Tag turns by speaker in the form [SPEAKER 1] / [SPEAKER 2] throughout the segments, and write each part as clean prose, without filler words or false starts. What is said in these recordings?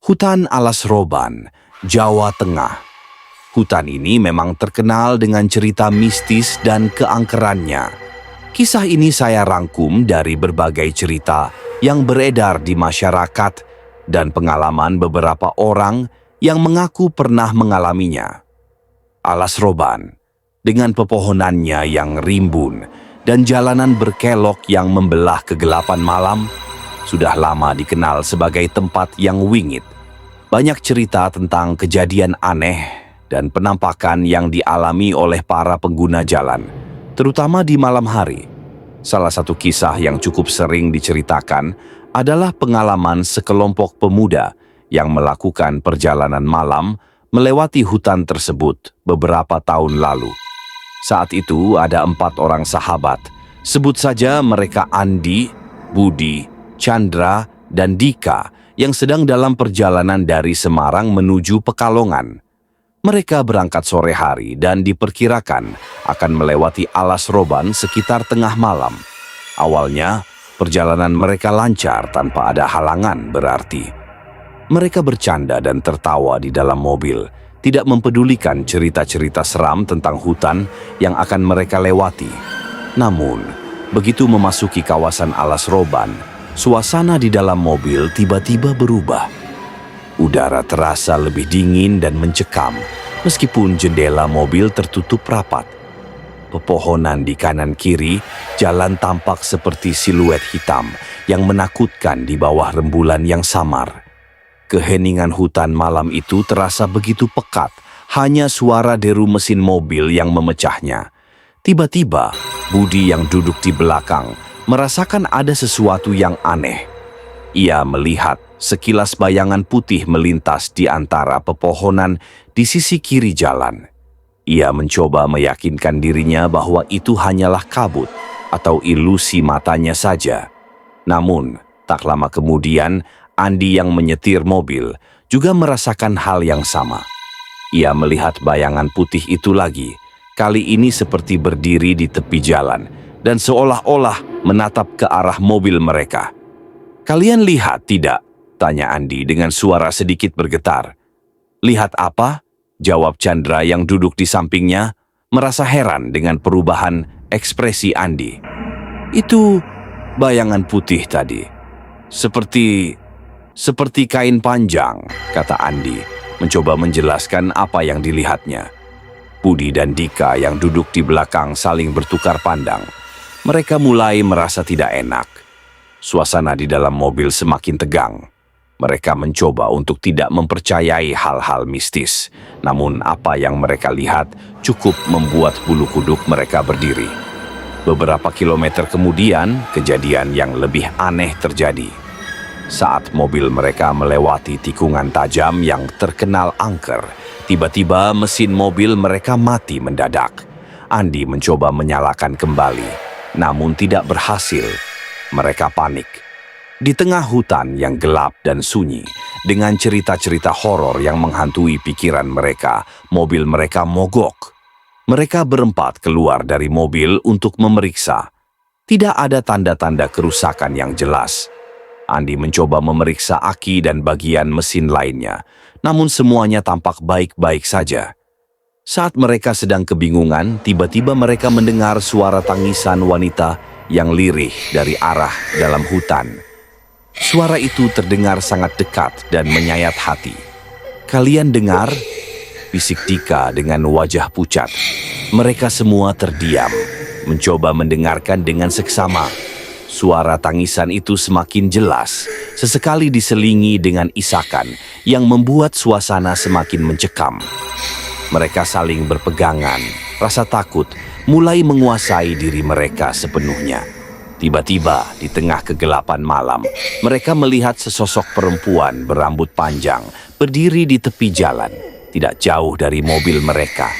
[SPEAKER 1] Hutan Alas Roban, Jawa Tengah. Hutan ini memang terkenal dengan cerita mistis dan keangkerannya. Kisah ini saya rangkum dari berbagai cerita yang beredar di masyarakat dan pengalaman beberapa orang yang mengaku pernah mengalaminya. Alas Roban, dengan pepohonannya yang rimbun dan jalanan berkelok yang membelah kegelapan malam, sudah lama dikenal sebagai tempat yang wingit. Banyak cerita tentang kejadian aneh dan penampakan yang dialami oleh para pengguna jalan, terutama di malam hari. Salah satu kisah yang cukup sering diceritakan adalah pengalaman sekelompok pemuda yang melakukan perjalanan malam melewati hutan tersebut beberapa tahun lalu. Saat itu ada 4 orang sahabat, sebut saja mereka Andi, Budi, Chandra, dan Dika, yang sedang dalam perjalanan dari Semarang menuju Pekalongan. Mereka berangkat sore hari dan diperkirakan akan melewati Alas Roban sekitar tengah malam. Awalnya, perjalanan mereka lancar tanpa ada halangan berarti. Mereka bercanda dan tertawa di dalam mobil, tidak mempedulikan cerita-cerita seram tentang hutan yang akan mereka lewati. Namun, begitu memasuki kawasan Alas Roban, suasana di dalam mobil tiba-tiba berubah. Udara terasa lebih dingin dan mencekam, meskipun jendela mobil tertutup rapat. Pepohonan di kanan kiri, jalan tampak seperti siluet hitam yang menakutkan di bawah rembulan yang samar. Keheningan hutan malam itu terasa begitu pekat, hanya suara deru mesin mobil yang memecahnya. Tiba-tiba, Budi yang duduk di belakang merasakan ada sesuatu yang aneh. Ia melihat sekilas bayangan putih melintas di antara pepohonan di sisi kiri jalan. Ia mencoba meyakinkan dirinya bahwa itu hanyalah kabut atau ilusi matanya saja. Namun, tak lama kemudian, Andi yang menyetir mobil juga merasakan hal yang sama. Ia melihat bayangan putih itu lagi, kali ini seperti berdiri di tepi jalan dan seolah-olah menatap ke arah mobil mereka. "Kalian lihat tidak?" tanya Andi dengan suara sedikit bergetar. "Lihat apa?" jawab Chandra yang duduk di sampingnya, merasa heran dengan perubahan ekspresi Andi. "Itu bayangan putih tadi. Seperti kain panjang," kata Andi, mencoba menjelaskan apa yang dilihatnya. Budi dan Dika yang duduk di belakang saling bertukar pandang. Mereka mulai merasa tidak enak. Suasana di dalam mobil semakin tegang. Mereka mencoba untuk tidak mempercayai hal-hal mistis. Namun apa yang mereka lihat cukup membuat bulu kuduk mereka berdiri. Beberapa kilometer kemudian, kejadian yang lebih aneh terjadi. Saat mobil mereka melewati tikungan tajam yang terkenal angker, tiba-tiba mesin mobil mereka mati mendadak. Andi mencoba menyalakan kembali, namun tidak berhasil. Mereka panik. Di tengah hutan yang gelap dan sunyi, dengan cerita-cerita horor yang menghantui pikiran mereka, mobil mereka mogok. Mereka berempat keluar dari mobil untuk memeriksa. Tidak ada tanda-tanda kerusakan yang jelas. Andi mencoba memeriksa aki dan bagian mesin lainnya, namun semuanya tampak baik-baik saja. Saat mereka sedang kebingungan, tiba-tiba mereka mendengar suara tangisan wanita yang lirih dari arah dalam hutan. Suara itu terdengar sangat dekat dan menyayat hati. "Kalian dengar?" bisik Dika dengan wajah pucat. Mereka semua terdiam, mencoba mendengarkan dengan seksama. Suara tangisan itu semakin jelas, sesekali diselingi dengan isakan yang membuat suasana semakin mencekam. Mereka saling berpegangan, rasa takut mulai menguasai diri mereka sepenuhnya. Tiba-tiba, di tengah kegelapan malam, mereka melihat sesosok perempuan berambut panjang berdiri di tepi jalan, tidak jauh dari mobil mereka.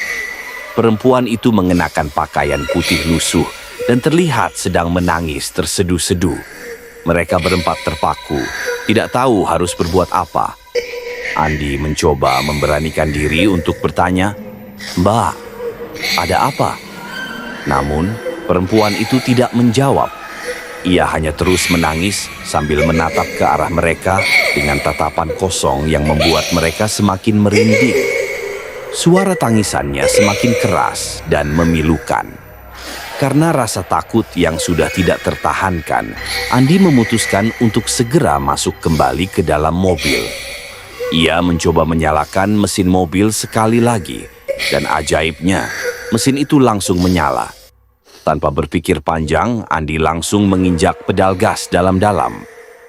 [SPEAKER 1] Perempuan itu mengenakan pakaian putih lusuh dan terlihat sedang menangis terseduh-seduh. Mereka berempat terpaku, tidak tahu harus berbuat apa. Andi mencoba memberanikan diri untuk bertanya, "Mbak, ada apa?" Namun, perempuan itu tidak menjawab. Ia hanya terus menangis sambil menatap ke arah mereka dengan tatapan kosong yang membuat mereka semakin merinding. Suara tangisannya semakin keras dan memilukan. Karena rasa takut yang sudah tidak tertahankan, Andi memutuskan untuk segera masuk kembali ke dalam mobil. Ia mencoba menyalakan mesin mobil sekali lagi, dan ajaibnya, mesin itu langsung menyala. Tanpa berpikir panjang, Andi langsung menginjak pedal gas dalam-dalam,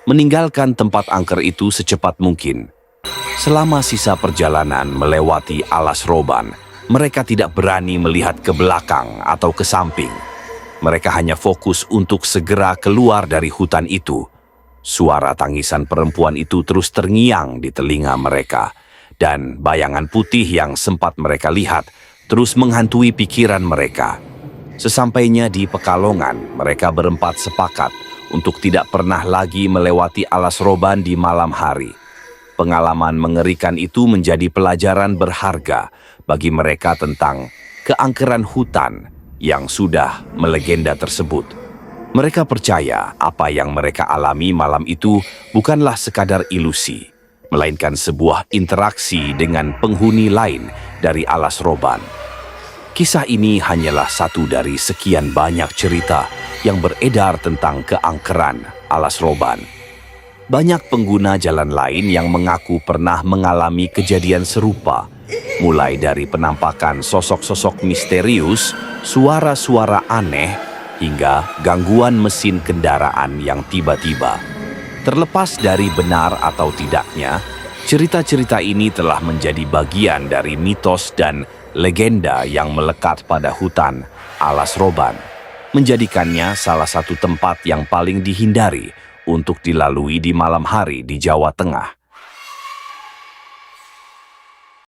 [SPEAKER 1] meninggalkan tempat angker itu secepat mungkin. Selama sisa perjalanan melewati alas roban, mereka tidak berani melihat ke belakang atau ke samping. Mereka hanya fokus untuk segera keluar dari hutan itu. Suara tangisan perempuan itu terus terngiang di telinga mereka, dan bayangan putih yang sempat mereka lihat terus menghantui pikiran mereka. Sesampainya di Pekalongan, mereka berempat sepakat untuk tidak pernah lagi melewati alas roban di malam hari. Pengalaman mengerikan itu menjadi pelajaran berharga bagi mereka tentang keangkeran hutan yang sudah melegenda tersebut. Mereka percaya apa yang mereka alami malam itu bukanlah sekadar ilusi, melainkan sebuah interaksi dengan penghuni lain dari alas roban. Kisah ini hanyalah satu dari sekian banyak cerita yang beredar tentang keangkeran alas roban. Banyak pengguna jalan lain yang mengaku pernah mengalami kejadian serupa, mulai dari penampakan sosok-sosok misterius, suara-suara aneh, hingga gangguan mesin kendaraan yang tiba-tiba. Terlepas dari benar atau tidaknya, cerita-cerita ini telah menjadi bagian dari mitos dan legenda yang melekat pada hutan alas roban, menjadikannya salah satu tempat yang paling dihindari untuk dilalui di malam hari di Jawa Tengah.